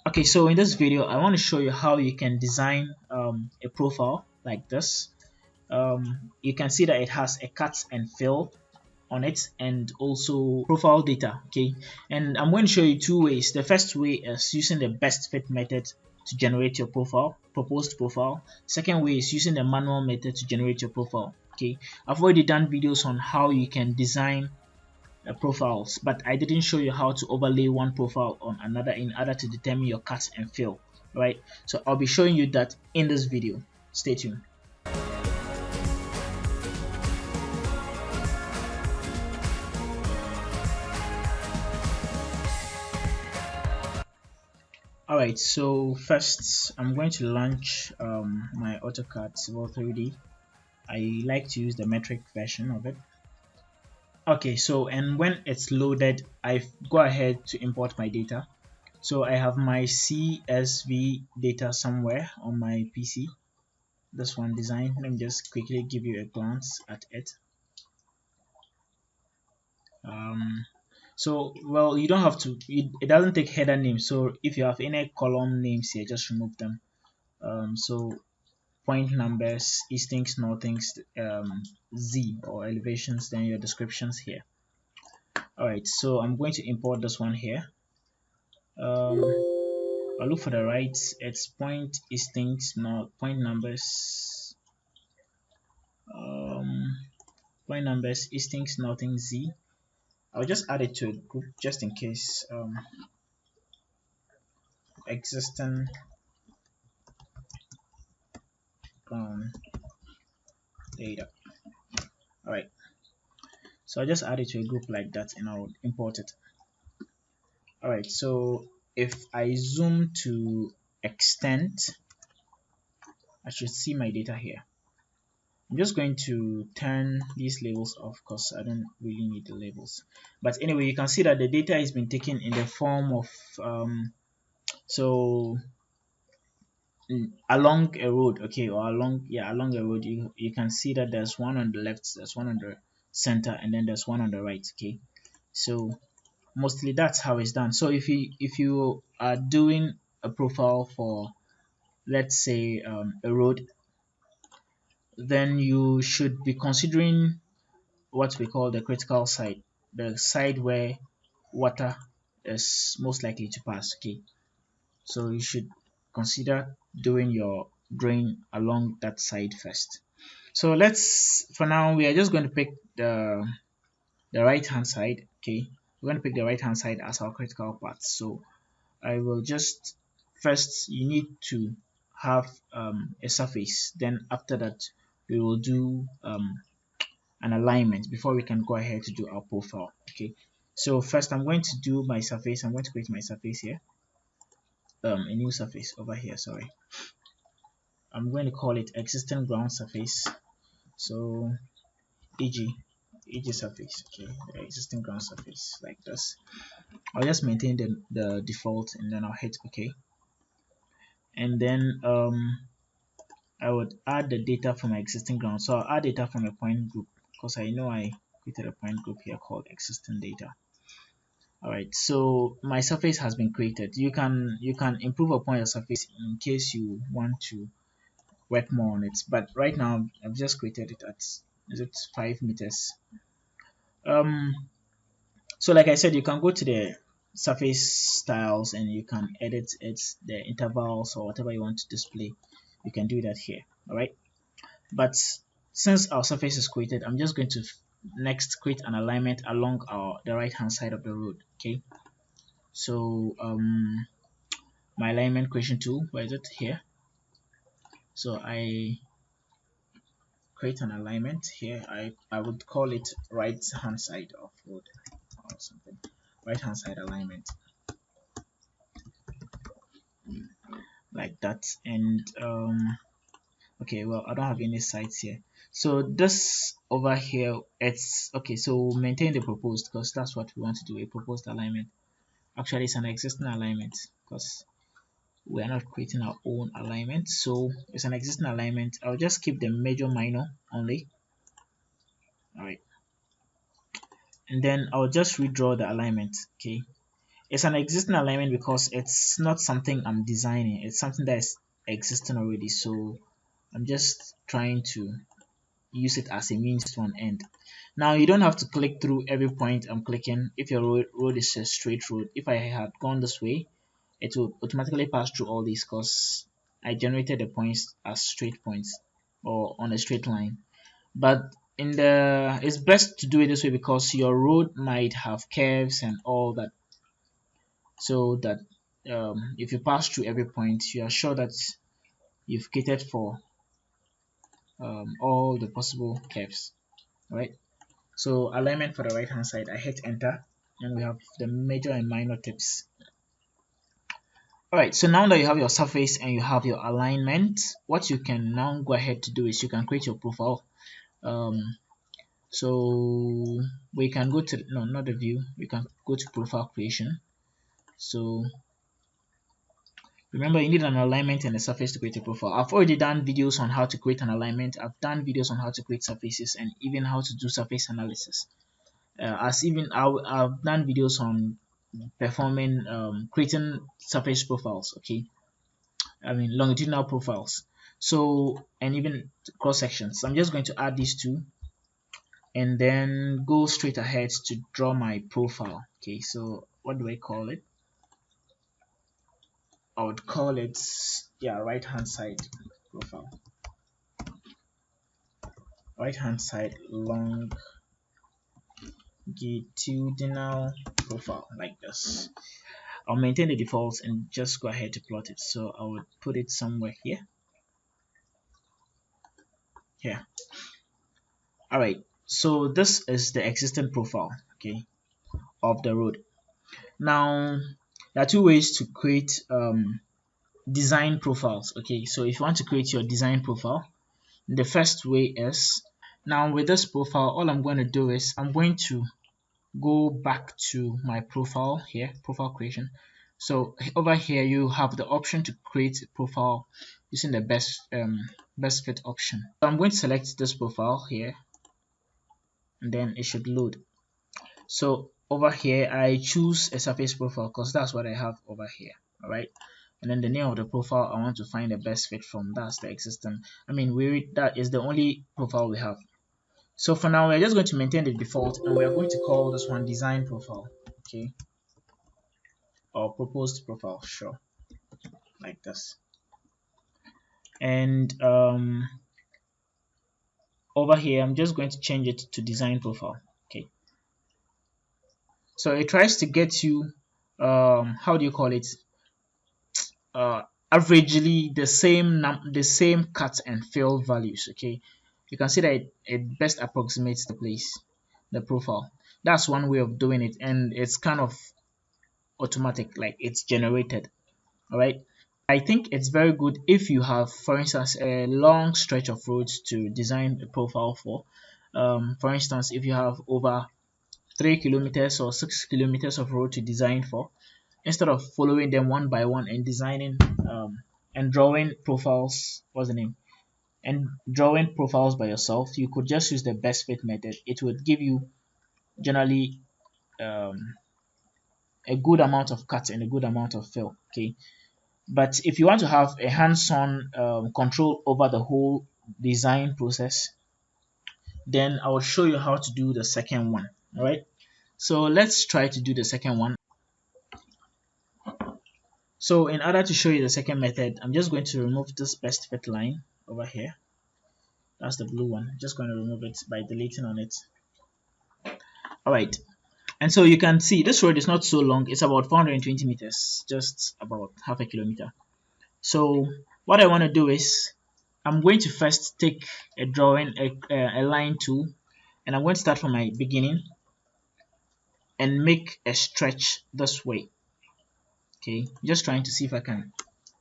Okay, so in this video I want to show you how you can design a profile like this. You can see that it has a cut and fill on it and also profile data. Okay, and I'm going to show you two ways. The first way is using the best fit method to generate your proposed profile. Second way is using the manual method to generate your profile. Okay, I've already done videos on how you can design profiles, but I didn't show you how to overlay one profile on another in order to determine your cut and fill, right? So I'll be showing you that in this video. Stay tuned. Alright, so first I'm going to launch my Autocad Civil 3D. I like to use the metric version of it. Okay, so and when it's loaded, I go ahead to import my data. So I have my CSV data somewhere on my PC. This one design. Let me just quickly give you a glance at it. So well, you don't have to. It doesn't take header names. So if you have any column names here, just remove them. So point numbers, eastings, northings, Z or elevations, then your descriptions here. Alright, so I'm going to import this one here. I'll look for the right. It's point eastings, not point numbers. Point numbers, eastings, northing, Z. I'll just add it to a group just in case. Existing ground data. Alright, so I'll just add it to a group like that and I'll import it. Alright, so if I zoom to extent, I should see my data here. I'm just going to turn these labels off because I don't really need the labels. But anyway, you can see that the data has been taken in the form of along a road, okay, or along a road. You can see that there's one on the left, there's one on the center, and then there's one on the right. Okay, so mostly that's how it's done. So if you are doing a profile for, let's say, a road, then you should be considering what we call the critical side, the side where water is most likely to pass. Okay, so you should consider doing your drain along that side first. So for now we are just going to pick the right hand side. Okay, we're going to pick the right hand side as our critical part. So I will just, first you need to have a surface, then after that we will do an alignment before we can go ahead to do our profile. Okay, so first I'm going to do my surface. I'm going to create my surface here, a new surface over here, sorry. I'm going to call it existing ground surface. So EG surface, okay, the existing ground surface like this. I'll just maintain the default and then I'll hit OK. And then I would add the data from my existing ground. So I'll add data from a point group because I know I created a point group here called existing data. Alright, so my surface has been created. You can improve upon your surface in case you want to work more on it. But right now I've just created it at 5 meters. So like I said, you can go to the surface styles and you can edit the intervals or whatever you want to display. You can do that here. Alright, but since our surface is created, I'm just going to next create an alignment along the right hand side of the road. Okay, so my alignment creation tool, where is it? Here. So I create an alignment here. I would call it right hand side of road or something, right hand side alignment like that. And okay, well, I don't have any sites here. So this over here, it's okay. So maintain the proposed because that's what we want to do, a proposed alignment. Actually, it's an existing alignment because we are not creating our own alignment. So it's an existing alignment. I'll just keep the major minor only. All right, and then I'll just redraw the alignment. Okay, It's an existing alignment because it's not something I'm designing. It's something that is existing already. So I'm just trying to use it as a means to an end. Now you don't have to click through every point I'm clicking. If your road is a straight road, if I had gone this way, it will automatically pass through all these because I generated the points as straight points or on a straight line. But it's best to do it this way because your road might have curves and all that, so that if you pass through every point, you are sure that you've catered for all the possible curves, right? So alignment for the right hand side, I hit enter, and we have the major and minor tips. Alright, so now that you have your surface and you have your alignment, what you can now go ahead to do is you can create your profile. So we can go to, no, not the view, we can go to profile creation. So remember, you need an alignment and a surface to create a profile. I've already done videos on how to create an alignment. I've done videos on how to create surfaces and even how to do surface analysis. I've done videos on performing creating surface profiles. Okay, I mean longitudinal profiles. So and even cross sections. So I'm just going to add these two and then go straight ahead to draw my profile. Okay, so what do I call it? I would call it, yeah, right hand side profile. Right hand side longitudinal profile, like this. I'll maintain the defaults and just go ahead to plot it. So I would put it somewhere here. Here. Alright, so this is the existing profile, okay, of the road. Now there are two ways to create design profiles. Okay, so if you want to create your design profile, the first way is, now with this profile, all I'm going to do is I'm going to go back to my profile here, profile creation. So over here you have the option to create a profile using the best fit option. So I'm going to select this profile here and then it should load. So over here I choose a surface profile because that's what I have over here. Alright, and then the name of the profile, I want to find the best fit from. That's the existing, I mean that is the only profile we have. So for now we're just going to maintain the default and we are going to call this one design profile, okay, or proposed profile, sure, like this. And over here I'm just going to change it to design profile. Okay, so it tries to get you how do you call it, averagely the same cut and fill values. Okay, you can see that it best approximates the profile. That's one way of doing it, and it's kind of automatic, like it's generated. All right, I think it's very good if you have, for instance, a long stretch of roads to design a profile for. For instance, if you have over 3 kilometers or 6 kilometers of road to design for, instead of following them one by one and designing and drawing profiles, what's the name? And drawing profiles by yourself, you could just use the best fit method. It would give you generally um, a good amount of cut and a good amount of fill. Okay, but if you want to have a hands-on control over the whole design process, then I will show you how to do the second one. All right, so let's try to do the second one. So in order to show you the second method, I'm just going to remove this best fit line over here. That's the blue one. I'm just going to remove it by deleting on it. All right, and so you can see this road is not so long. It's about 420 meters, just about half a kilometer. So what I want to do is I'm going to first take a drawing, a line tool, and I'm going to start from my beginning and make a stretch this way. Okay, just trying to see if I can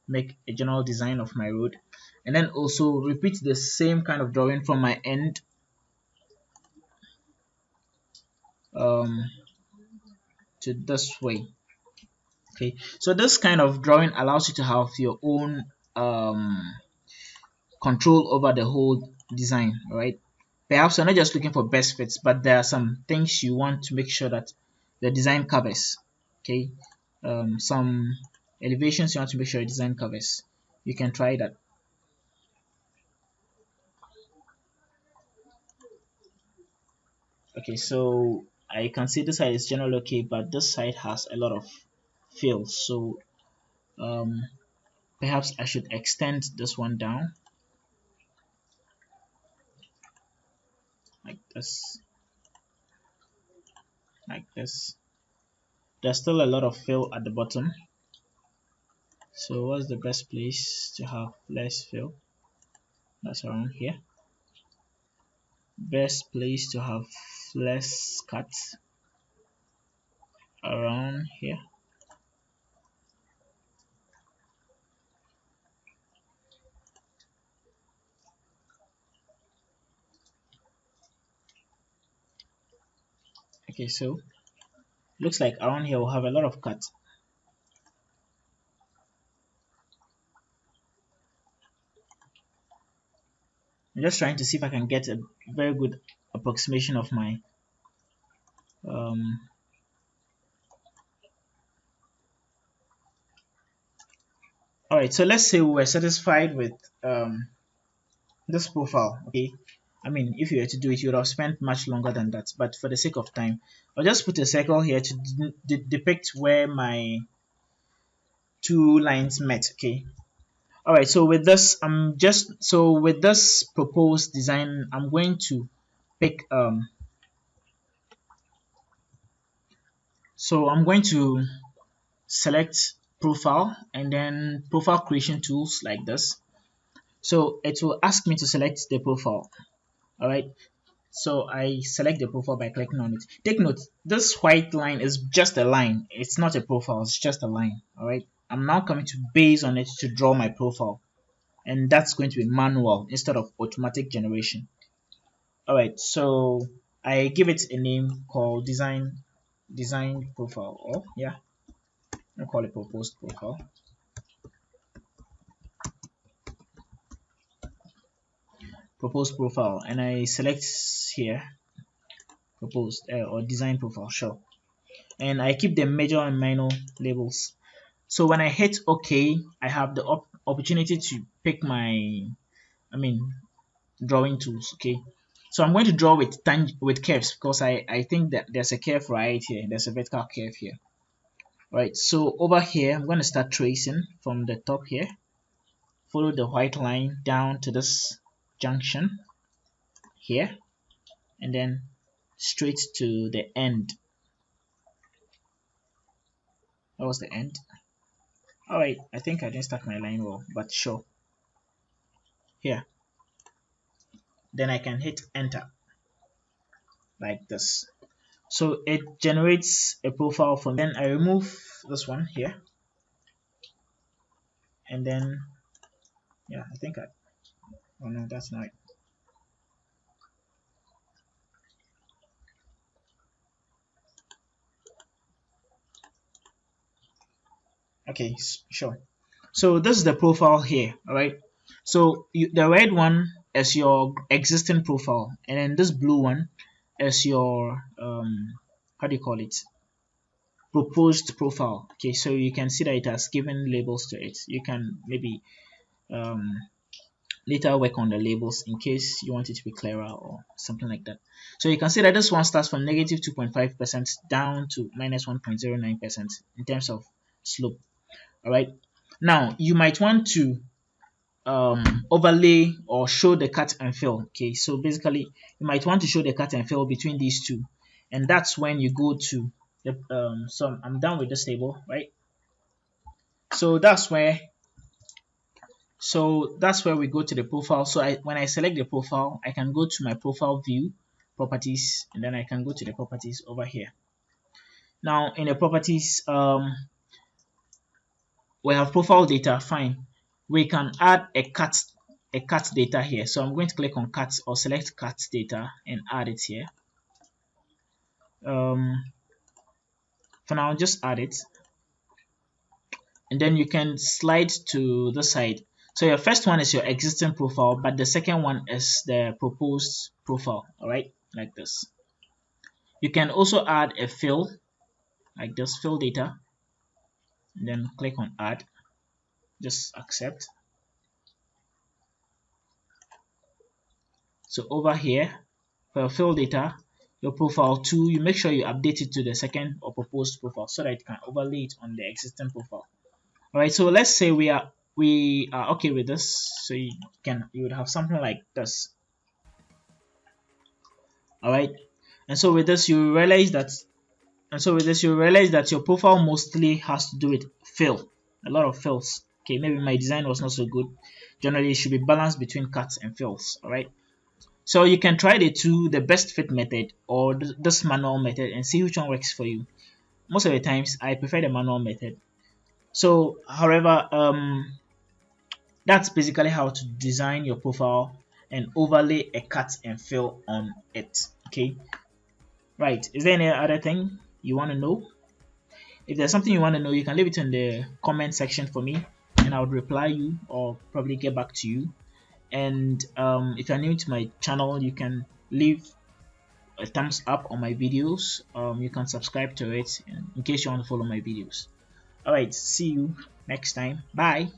make a general design of my road, and then also repeat the same kind of drawing from my end to this way. Okay, so this kind of drawing allows you to have your own control over the whole design. Right, perhaps you're not just looking for best fits, but there are some things you want to make sure that the design covers. Okay, some elevations you want to make sure your design covers, you can try that. Okay, so I can see this side is generally okay, but this side has a lot of fills, so um, perhaps I should extend this one down like this, like this. There's still a lot of fill at the bottom, so what's the best place to have less fill? That's around here. Best place to have less cuts around here. Okay, so looks like around here we'll have a lot of cuts. I'm just trying to see if I can get a very good approximation of my um, alright, so let's say we're satisfied with this profile. Okay, I mean, if you were to do it, you would have spent much longer than that, but for the sake of time, I'll just put a circle here to depict where my two lines met. Okay, alright, so with this with this proposed design, I'm going to pick so I'm going to select profile and then profile creation tools like this. So it will ask me to select the profile. Alright, so I select the profile by clicking on it. Take note, this white line is just a line. It's not a profile, it's just a line. Alright, I'm now coming to base on it to draw my profile. And that's going to be manual instead of automatic generation. Alright, so I give it a name called design profile. Or yeah, I'll call it proposed profile. Proposed profile, and I select here proposed or design profile, sure, and I keep the major and minor labels. So when I hit OK, I have the opportunity to pick my drawing tools. Okay, so I'm going to draw with curves because I think that there's a curve right here, there's a vertical curve here. Right, so over here I'm going to start tracing from the top here, follow the white line down to this junction here, and then straight to the end. That was the end. Alright, I think I didn't start my line well, but sure. Here. Then I can hit enter like this. So it generates a profile from then I remove this one here. And then yeah, I think oh no, that's not it. Okay, sure. So this is the profile here, alright? So the red one is your existing profile, and then this blue one is your how do you call it? Proposed profile. Okay, so you can see that it has given labels to it. You can maybe later work on the labels in case you want it to be clearer or something like that. So you can see that this one starts from negative 2.5% down to minus 1.09% in terms of slope. Alright, now you might want to overlay or show the cut and fill. Okay, so basically you might want to show the cut and fill between these two, and that's when you go to the so I'm done with this table, right? So that's where we go to the profile. So when I select the profile, I can go to my profile view, properties, and then I can go to the properties over here. Now in the properties, we have profile data. Fine, we can add a cut data here. So I'm going to click on cut or select cut data and add it here. For now, just add it, and then you can slide to the side. So your first one is your existing profile, but the second one is the proposed profile. All right, like this. You can also add a fill, like this fill data. and then click on add, just accept. So over here for your fill data, your profile 2, you make sure you update it to the second or proposed profile so that it can overlay it on the existing profile. Alright, so let's say we are okay with this. So you would have something like this. Alright, and so with this you realize that your profile mostly has to do with fill, a lot of fills. Okay, maybe my design was not so good. Generally it should be balanced between cuts and fills. Alright, so you can try the best fit method or this manual method and see which one works for you. Most of the times I prefer the manual method. So however, that's basically how to design your profile and overlay a cut and fill on it. Okay, right, is there any other thing you want to know? If there's something you want to know, you can leave it in the comment section for me and I would reply you or probably get back to you. And if you're new to my channel, you can leave a thumbs up on my videos. You can subscribe to it in case you want to follow my videos. Alright, see you next time. Bye.